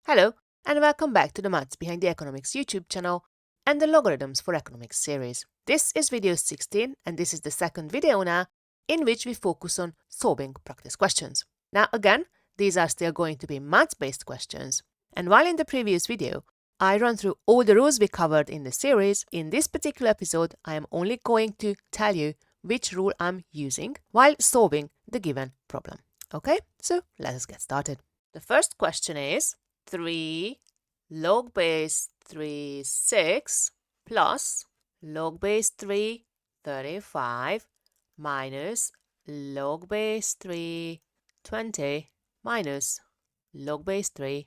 Hello, and welcome back to the Maths Behind the Economics YouTube channel and the Logarithms for Economics series. This is video 16, and this is the second video now in which we focus on solving practice questions. Now again, these are still going to be maths-based questions, and while in the previous video I run through all the rules we covered in the series, in this particular episode I am only going to tell you which rule I'm using while solving the given problem. Okay, so let us get started. The first question is 3 log base 3 6 plus log base 3 35 minus log base 3 20 minus log base 3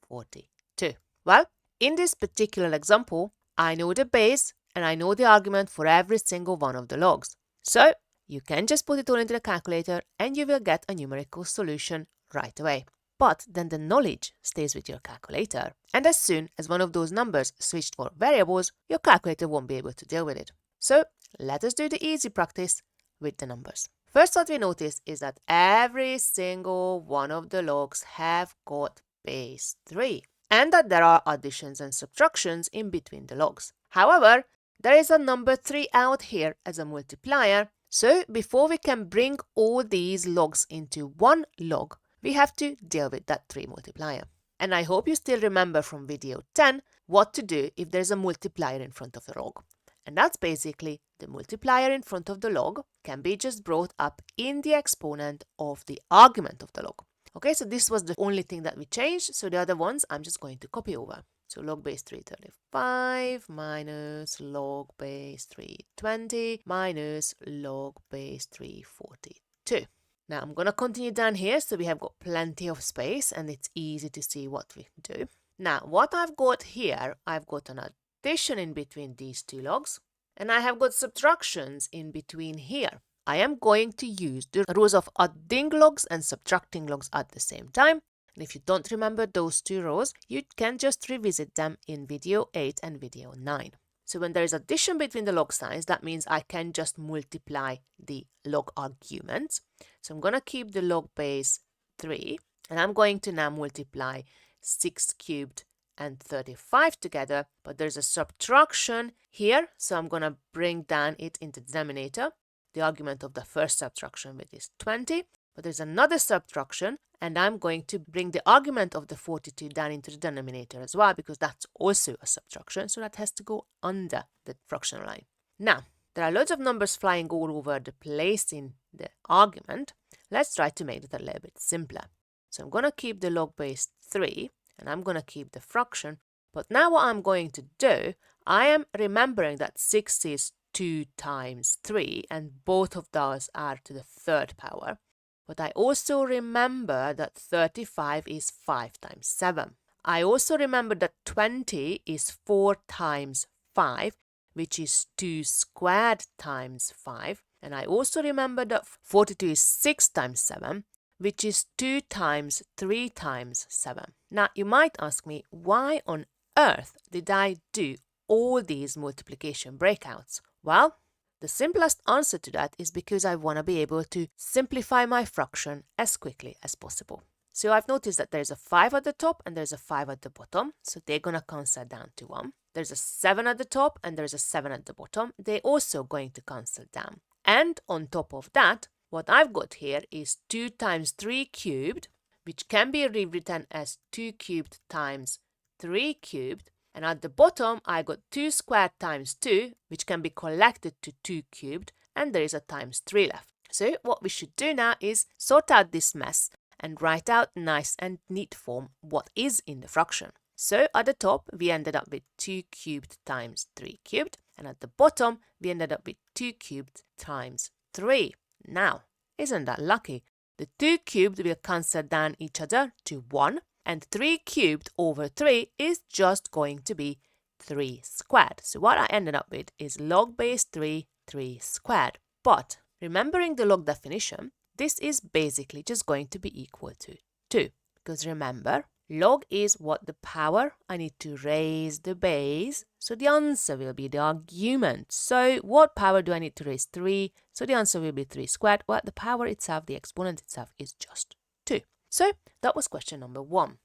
42. Well, in this particular example, I know the base and I know the argument for every single one of the logs. So you can just put it all into the calculator and you will get a numerical solution right away. But then the knowledge stays with your calculator, and as soon as one of those numbers switched for variables, your calculator won't be able to deal with it. So let us do the easy practice with the numbers. First, what we notice is that every single one of the logs have got base 3, and that there are additions and subtractions in between the logs. However, there is a number 3 out here as a multiplier, so before we can bring all these logs into one log, we have to deal with that 3 multiplier. And I hope you still remember from video 10 what to do if there's a multiplier in front of the log. And that's basically the multiplier in front of the log can be just brought up in the exponent of the argument of the log. Okay, so this was the only thing that we changed, so the other ones I'm just going to copy over. So log base 335 minus log base 320 minus log base 342. Now I'm going to continue down here, so we have got plenty of space and it's easy to see what we do. Now what I've got here, I've got an addition in between these two logs and I have got subtractions in between here. I am going to use the rules of adding logs and subtracting logs at the same time. And if you don't remember those two rules, you can just revisit them in video 8 and video 9. So when there is addition between the log signs, that means I can just multiply the log arguments. So I'm going to keep the log base 3, and I'm going to now multiply 6 cubed and 35 together, but there's a subtraction here, so I'm going to bring down it into the denominator, the argument of the first subtraction, which is 20, but there's another subtraction, and I'm going to bring the argument of the 42 down into the denominator as well, because that's also a subtraction, so that has to go under the fractional line. Now, there are loads of numbers flying all over the place in the argument. Let's try to make it a little bit simpler. So I'm going to keep the log base 3, and I'm going to keep the fraction, but now what I'm going to do, I am remembering that 6 is 2 times 3, and both of those are to the third power. But I also remember that 35 is 5 times 7. I also remember that 20 is 4 times 5, which is 2 squared times 5. And I also remember that 42 is 6 times 7, which is 2 times 3 times 7. Now, you might ask me, why on earth did I do all these multiplication breakouts? Well, the simplest answer to that is because I want to be able to simplify my fraction as quickly as possible. So I've noticed that there's a 5 at the top and there's a 5 at the bottom, so they're going to cancel down to 1. There's a 7 at the top and there's a 7 at the bottom. They're also going to cancel down. And on top of that, what I've got here is 2 times 3 cubed, which can be rewritten as 2 cubed times 3 cubed. And at the bottom, I got 2 squared times 2, which can be collected to 2 cubed, and there is a times 3 left. So what we should do now is sort out this mess and write out nice and neat form what is in the fraction. So at the top, we ended up with 2 cubed times 3 cubed, and at the bottom, we ended up with 2 cubed times 3. Now, isn't that lucky? The 2 cubed will cancel down each other to 1. And 3 cubed over 3 is just going to be 3 squared. So what I ended up with is log base 3, 3 squared. But remembering the log definition, this is basically just going to be equal to 2. Because remember, log is what the power. I need to raise the base. So the answer will be the argument. So what power do I need to raise? 3. So the answer will be 3 squared. Well, the power itself, the exponent itself, is just 2. So that was question number 1.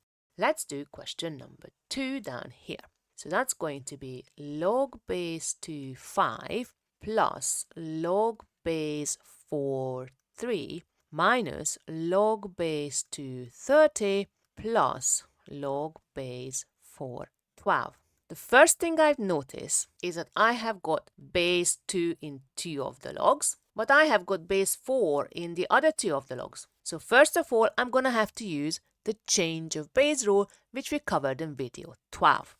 Let's do question number 2 down here. So that's going to be log base 2 5 plus log base 4 3 minus log base 2 30 plus log base 4 12. The first thing I've noticed is that I have got base 2 in 2 of the logs, but I have got base 4 in the other 2 of the logs. So first of all, I'm going to have to use the change of base rule, which we covered in video 12.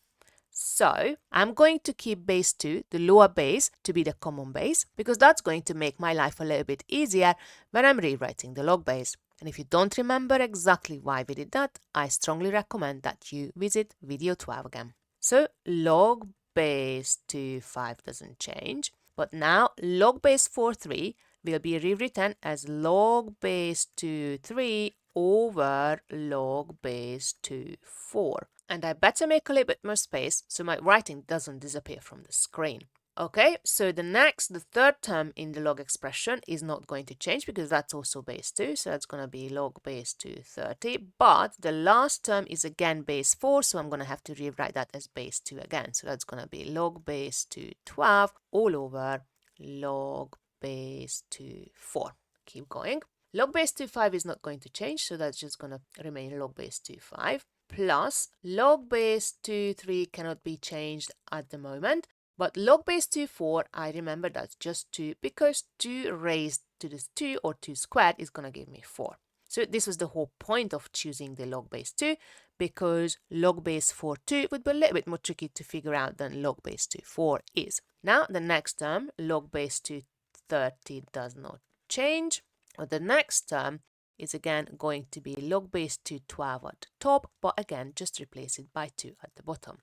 So I'm going to keep base 2, the lower base, to be the common base, because that's going to make my life a little bit easier when I'm rewriting the log base. And if you don't remember exactly why we did that, I strongly recommend that you visit video 12 again. So log base 2 5 doesn't change, but now log base 4 3 will be rewritten as log base 2 3 over log base 2 4. And I better make a little bit more space so my writing doesn't disappear from the screen. Okay, so the third term in the log expression is not going to change because that's also base 2, so that's going to be log base 2 30, but the last term is again base 4, so I'm going to have to rewrite that as base 2 again, so that's going to be log base 2 12 all over log base 2 4. Keep going. Log base 2 5 is not going to change, so that's just going to remain log base 2 5 plus log base 2 3 cannot be changed at the moment. But log base 2 4, I remember that's just 2 because 2 raised to this 2 or 2 squared is going to give me 4. So this was the whole point of choosing the log base 2, because log base 4 2 would be a little bit more tricky to figure out than log base 2 4 is. Now the next term, log base 2 30, does not change. But the next term is again going to be log base 2 12 at the top, but again just replace it by 2 at the bottom.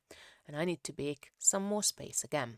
And I need to make some more space again.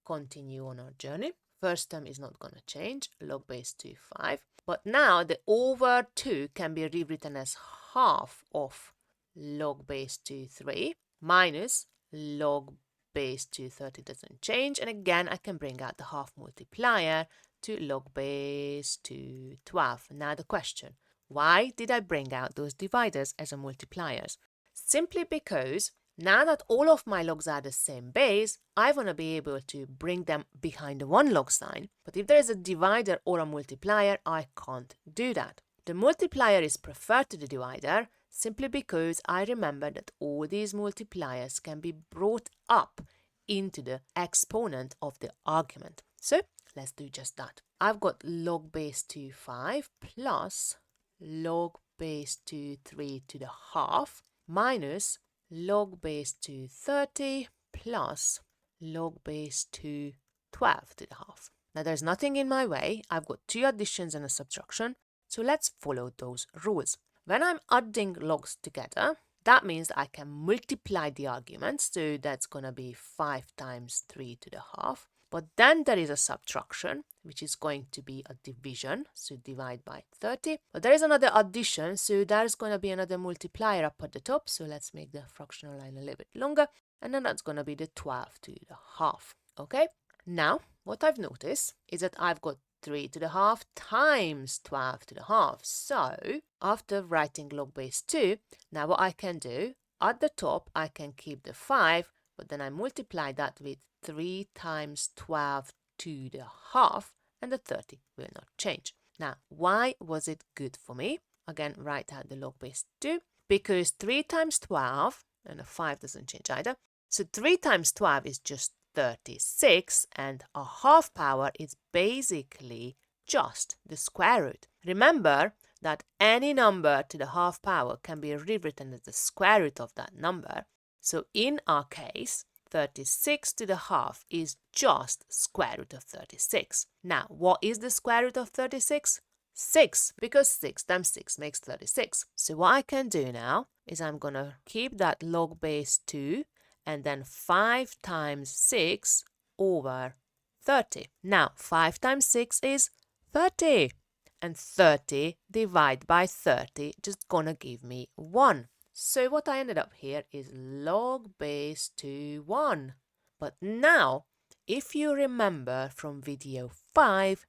Continue on our journey. First term is not going to change, log base 2 5. But now the over 2 can be rewritten as half of log base 2 3 minus log base 2 30 doesn't change. And again, I can bring out the half multiplier to log base 2 12. Now the question, why did I bring out those dividers as a multipliers? Simply because now that all of my logs are the same base, I want to be able to bring them behind the one log sign. But if there is a divider or a multiplier, I can't do that. The multiplier is preferred to the divider simply because I remember that all these multipliers can be brought up into the exponent of the argument. So let's do just that. I've got log base 2 5 plus log base 2 3 to the half minus log base 2 30 plus log base 2 12 to the half. Now there's nothing in my way. I've got 2 additions and a subtraction, so let's follow those rules. When I'm adding logs together, that means that I can multiply the arguments, so that's going to be 5 times 3 to the half. But then there is a subtraction, which is going to be a division, so divide by 30. But there is another addition, so there's going to be another multiplier up at the top. So let's make the fractional line a little bit longer. And then that's going to be the 12 to the half. Okay? Now, what I've noticed is that I've got 3 to the half times 12 to the half. So, after writing log base 2, now what I can do, at the top, I can keep the 5, but then I multiply that with 3 times 12 to the half, and the 30 will not change. Now, why was it good for me? Again, write out the log base 2, because 3 times 12, and the 5 doesn't change either, so 3 times 12 is just 36, and a half power is basically just the square root. Remember that any number to the half power can be rewritten as the square root of that number. So in our case, 36 to the half is just square root of 36. Now, what is the square root of 36? 6, because 6 times 6 makes 36. So what I can do now is I'm going to keep that log base 2 and then 5 times 6 over 30. Now, 5 times 6 is 30. And 30 divided by 30 just gonna give me 1. So what I ended up here is log base 2 1. But now, if you remember from video 5,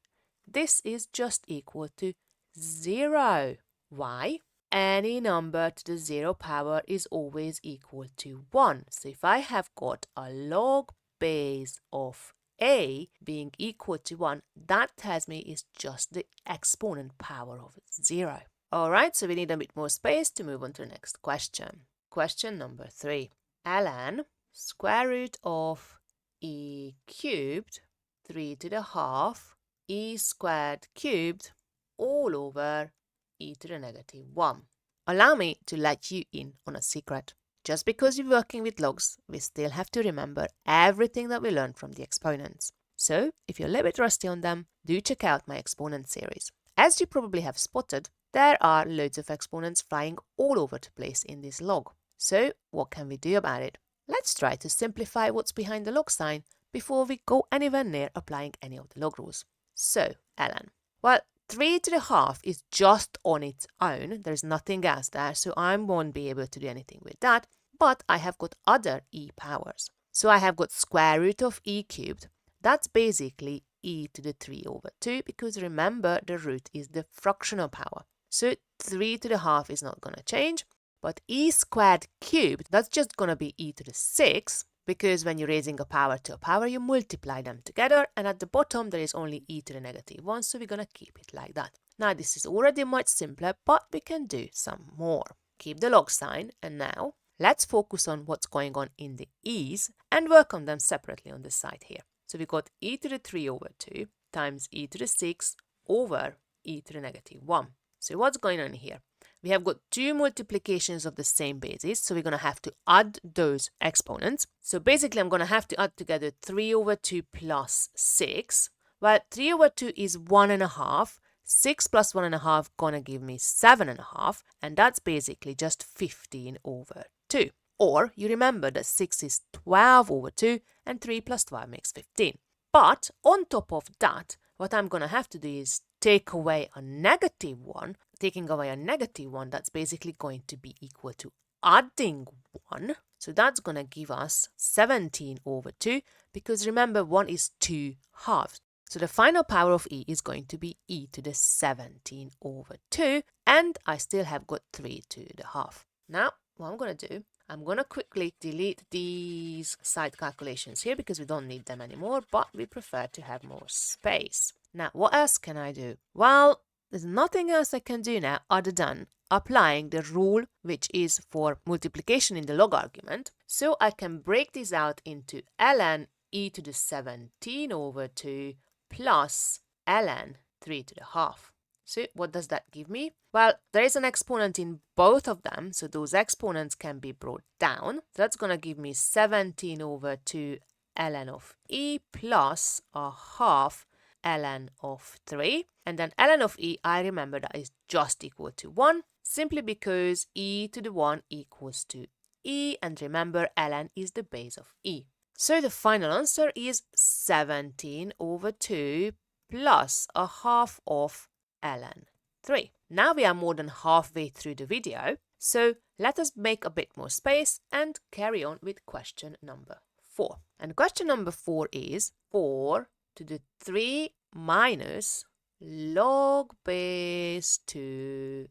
this is just equal to 0. Why? any number to the 0 power is always equal to 1. So if I have got a log base of a being equal to 1, that tells me it's just the exponent power of 0. Alright, so we need a bit more space to move on to the next question. Question number 3. ln square root of e cubed 3 to the half e squared cubed all over e to the negative 1. Allow me to let you in on a secret. Just because you're working with logs, we still have to remember everything that we learned from the exponents. So, if you're a little bit rusty on them, do check out my exponent series. As you probably have spotted, there are loads of exponents flying all over the place in this log. So, what can we do about it? Let's try to simplify what's behind the log sign before we go anywhere near applying any of the log rules. So, ln. Well, 3 to the half is just on its own. There's nothing else there, so I won't be able to do anything with that. But I have got other e powers. So I have got square root of e cubed. That's basically e to the 3 over 2, because remember the root is the fractional power. So 3 to the half is not going to change. But e squared cubed, that's just going to be e to the 6. Because when you're raising a power to a power, you multiply them together, and at the bottom there is only e to the negative 1, so we're going to keep it like that. Now this is already much simpler, but we can do some more. Keep the log sign, and now let's focus on what's going on in the e's and work on them separately on this side here. So we got e to the 3 over 2 times e to the 6 over e to the negative 1. So what's going on here? We have got two multiplications of the same basis, so we're going to have to add those exponents. So basically, I'm going to have to add together 3 over 2 plus 6. Well, 3 over 2 is 1.5. 6 plus 1.5 going to give me 7.5, and that's basically just 15 over 2. Or, you remember that 6 is 12 over 2, and 3 plus 12 makes 15. But, on top of that, what I'm going to have to do is take away a negative 1. Taking away a negative 1, that's basically going to be equal to adding 1. So that's going to give us 17 over 2, because remember 1 is 2 halves. So the final power of e is going to be e to the 17 over 2, and I still have got 3 to the half. Now, what I'm going to do, I'm going to quickly delete these side calculations here because we don't need them anymore, but we prefer to have more space. Now, what else can I do? Well, there's nothing else I can do now other than applying the rule which is for multiplication in the log argument. So I can break this out into ln e to the 17 over 2 plus ln 3 to the half. So what does that give me? Well, there is an exponent in both of them, so those exponents can be brought down. So that's going to give me 17 over 2 ln of e plus a half ln of 3. And then ln of e, I remember that is just equal to 1, simply because e to the 1 equals to e, and remember ln is the base of e. So the final answer is 17 over 2 plus a half of ln 3. Now we are more than halfway through the video, so let us make a bit more space and carry on with question number 4. And question number 4 is 4 to the 3 minus log base 2x.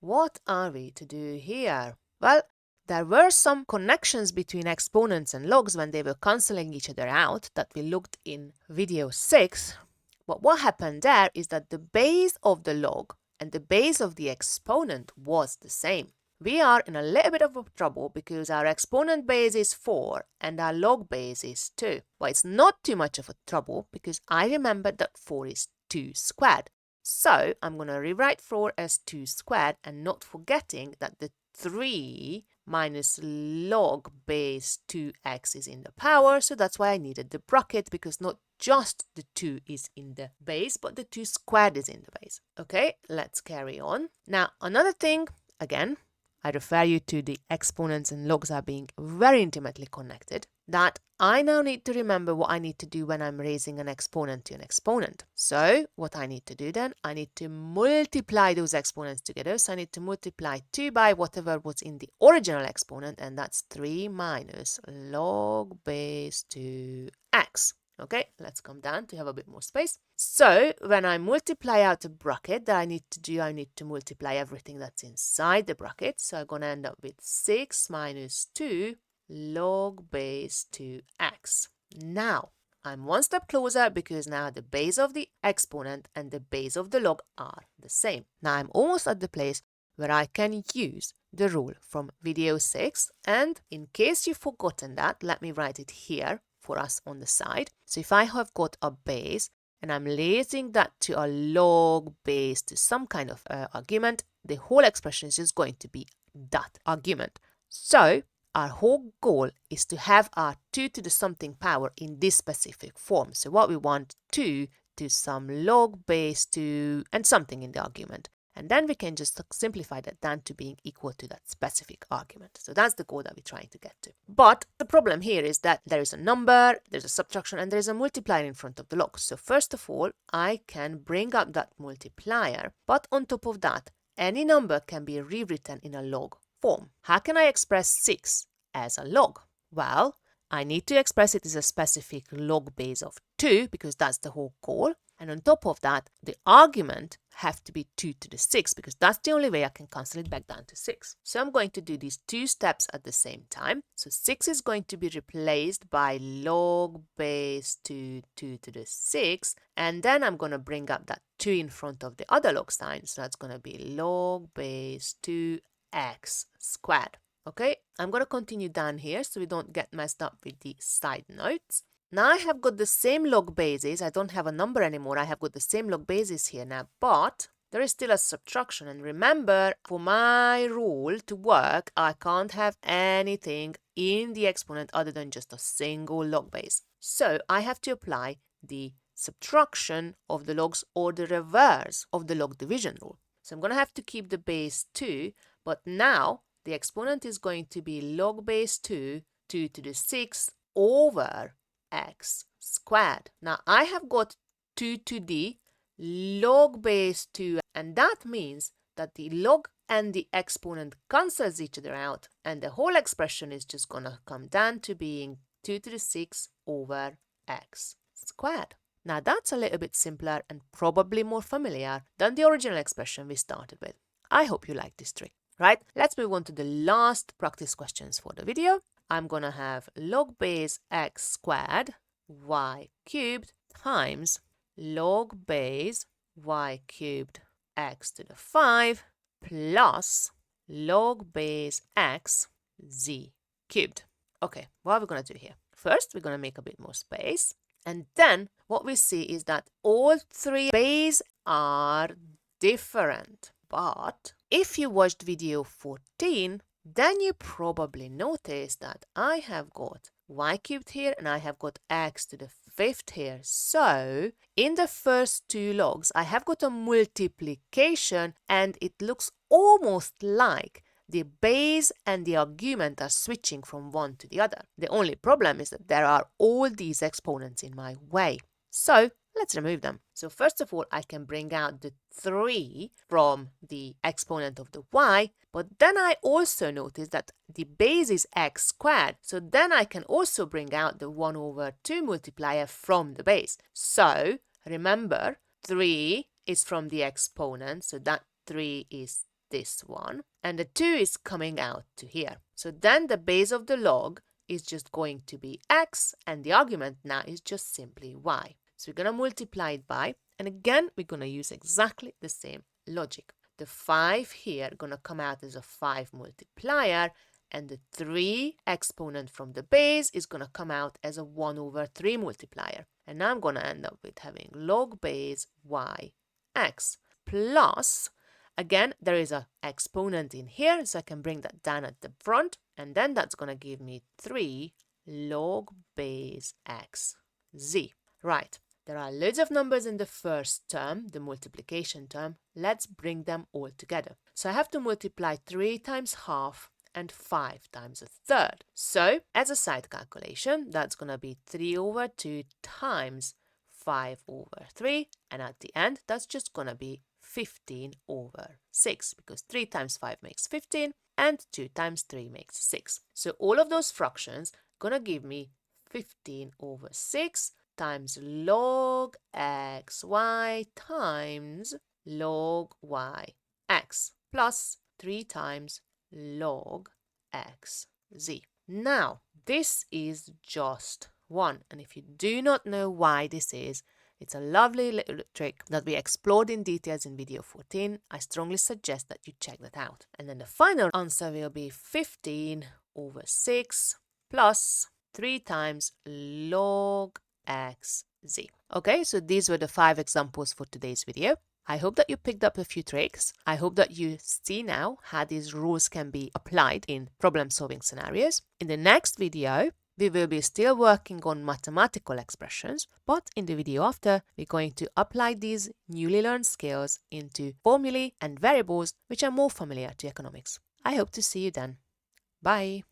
What are we to do here? Well, there were some connections between exponents and logs when they were cancelling each other out that we looked in video 6. But what happened there is that the base of the log and the base of the exponent was the same. We are in a little bit of trouble because our exponent base is 4 and our log base is 2. Well, it's not too much of a trouble because I remember that 4 is 2 squared. So I'm going to rewrite 4 as 2 squared, and not forgetting that the 3 minus log base 2x is in the power, so that's why I needed the bracket, because not just the 2 is in the base, but the 2 squared is in the base. Okay, let's carry on. Now, another thing, again, I refer you to the exponents and logs are being very intimately connected, that I now need to remember what I need to do when I'm raising an exponent to an exponent. So what I need to do then, I need to multiply those exponents together. So I need to multiply 2 by whatever was in the original exponent, and that's 3 minus log base 2x. Okay, let's come down to have a bit more space. So when I multiply out a bracket that I need to multiply everything that's inside the bracket. So I'm going to end up with 6 minus 2 log base 2x. Now, I'm one step closer because now the base of the exponent and the base of the log are the same. Now I'm almost at the place where I can use the rule from video 6, and in case you've forgotten that, let me write it here for us on the side. So if I have got a base and I'm raising that to a log base to some kind of argument, the whole expression is just going to be that argument. So our whole goal is to have our 2 to the something power in this specific form. So what we want 2 to some log base 2 and something in the argument. And then we can just simplify that down to being equal to that specific argument. So that's the goal that we're trying to get to. But the problem here is that there is a number, there's a subtraction, and there's a multiplier in front of the log. So first of all, I can bring up that multiplier. But on top of that, any number can be rewritten in a log form. How can I express 6 as a log? Well, I need to express it as a specific log base of 2 because that's the whole goal. And on top of that, the argument have to be 2 to the 6 because that's the only way I can cancel it back down to 6. So I'm going to do these two steps at the same time. So 6 is going to be replaced by log base 2 to the 6. And then I'm going to bring up that 2 in front of the other log sign. So that's going to be log base 2x squared. Okay, I'm going to continue down here so we don't get messed up with the side notes. Now I have got the same log bases. I don't have a number anymore. I have got the same log bases here now, but there is still a subtraction. And remember, for my rule to work, I can't have anything in the exponent other than just a single log base. So I have to apply the subtraction of the logs or the reverse of the log division rule. So I'm going to have to keep the base 2, but now the exponent is going to be log base 2 to the 6 over x squared. Now I have got 2 to the log base 2, and that means that the log and the exponent cancels each other out, and the whole expression is just gonna come down to being 2 to the 6 over x squared. Now that's a little bit simpler and probably more familiar than the original expression we started with. I hope you like this trick. Right, let's move on to the last practice questions for the video. I'm going to have log base x squared y cubed times log base y cubed x to the 5 plus log base x z cubed. Okay, what are we going to do here? First, we're going to make a bit more space. And then what we see is that all three bases are different. But if you watched video 14, then you probably noticed that I have got y cubed here and I have got x to the 5th here. So in the first two logs, I have got a multiplication and it looks almost like the base and the argument are switching from one to the other. The only problem is that there are all these exponents in my way. So let's remove them. So first of all, I can bring out the 3 from the exponent of the y, but then I also notice that the base is x squared. So then I can also bring out the 1 over 2 multiplier from the base. So remember, 3 is from the exponent, so that 3 is this one, and the 2 is coming out to here. So then the base of the log is just going to be x, and the argument now is just simply y. So we're going to multiply it by, and again, we're going to use exactly the same logic. The 5 here going to come out as a 5 multiplier, and the 3 exponent from the base is going to come out as a 1 over 3 multiplier. And now I'm going to end up with having log base y x plus, again, there is an exponent in here, so I can bring that down at the front, and then that's going to give me 3 log base x z. Right, there are loads of numbers in the first term, the multiplication term. Let's bring them all together. So I have to multiply 3 times half and 5 times a third. So as a side calculation, that's going to be 3 over 2 times 5 over 3, and at the end, that's just going to be 15 over 6, because 3 times 5 makes 15 and 2 times 3 makes 6. So all of those fractions going to give me 15 over 6, times log xy times log yx plus 3 times log xz. Now, this is just 1, and if you do not know why this is, it's a lovely little trick that we explored in details in video 14. I strongly suggest that you check that out. And then the final answer will be 15 over 6 plus 3 times log xz. Okay, so these were the 5 examples for today's video. I hope that you picked up a few tricks. I hope that you see now how these rules can be applied in problem-solving scenarios. In the next video, we will be still working on mathematical expressions, but in the video after, we're going to apply these newly learned skills into formulae and variables which are more familiar to economics. I hope to see you then. Bye!